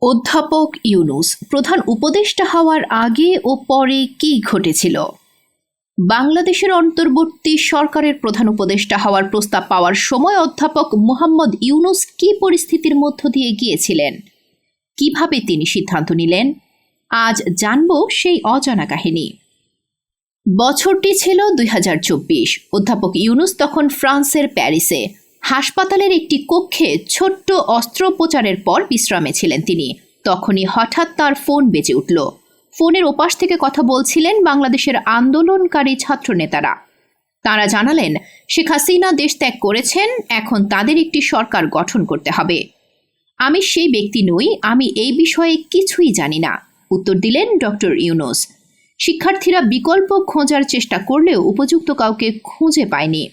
অধ্যাপক ইউনূস প্রধান উপদেষ্টা হওয়ার আগে ও পরে কী ঘটেছিল? বাংলাদেশের অন্তর্বর্তী সরকারের প্রধান উপদেষ্টা হওয়ার প্রস্তাব পাওয়ার সময় অধ্যাপক মুহাম্মদ ইউনূস কী পরিস্থিতির মধ্য দিয়ে গিয়েছিলেন? কিভাবে তিনি সিদ্ধান্ত নিলেন? আজ জানব সেই অজানা কাহিনী। বছরটি ছিল ২০২৪। অধ্যাপক ইউনূস তখন ফ্রান্সের প্যারিসে হাসপাতালের একটি কক্ষে ছোট্ট অস্ত্রোপচারের পর বিশ্রামে ছিলেন তিনি। তখনই হঠাৎ তার ফোন বেজে উঠল। ফোনের ওপাশ থেকে কথা বলছিলেন বাংলাদেশের আন্দোলনকারী ছাত্রনেতারা। তারা জানালেন, শেখ হাসিনা দেশ ত্যাগ করেছেন, এখন তাদের একটি সরকার গঠন করতে হবে। আমি সেই ব্যক্তি নই, আমি এই বিষয়ে কিছুই জানি না, উত্তর দিলেন ডক্টর ইউনূস। শিক্ষার্থীরা বিকল্প খোঁজার চেষ্টা করলেও উপযুক্ত কাউকে খুঁজে পায়নি।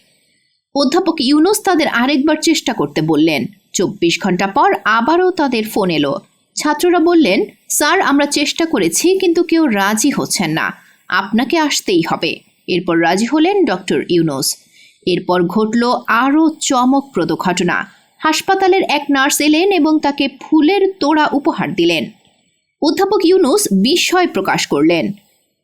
অধ্যাপক ইউনূস তাদের আরেকবার চেষ্টা করতে বললেন। ২৪ ঘন্টা পর আবারও তাদের ফোন এলো। ছাত্ররা বললেন, স্যার, আমরা চেষ্টা করেছি কিন্তু কেউ রাজি হচ্ছেন না, আপনাকে আসতেই হবে। এরপর রাজি হলেন ডক্টর ইউনূস। এরপর ঘটল আরও চমকপ্রদ ঘটনা। হাসপাতালের এক নার্স এলেন এবং তাকে ফুলের তোড়া উপহার দিলেন। অধ্যাপক ইউনূস বিস্ময় প্রকাশ করলেন।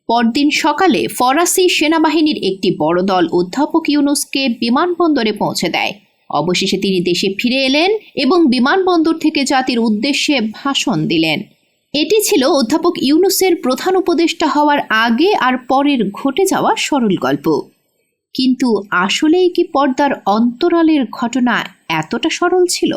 পরদিন সকালে ফরাসি সেনাবাহিনীর একটি বড় দল অধ্যাপক ইউনূসকে বিমানবন্দরে পৌঁছে দেয়। অবশেষে তিনি দেশে ফিরে এলেন এবং বিমানবন্দর থেকে জাতির উদ্দেশ্যে ভাষণ দিলেন। এটি ছিল অধ্যাপক ইউনূসের প্রধান উপদেষ্টা হওয়ার আগে আর পরের ঘটে যাওয়া সরল গল্প। কিন্তু আসলেই কি পর্দার অন্তরালের ঘটনা এতটা সরল ছিল?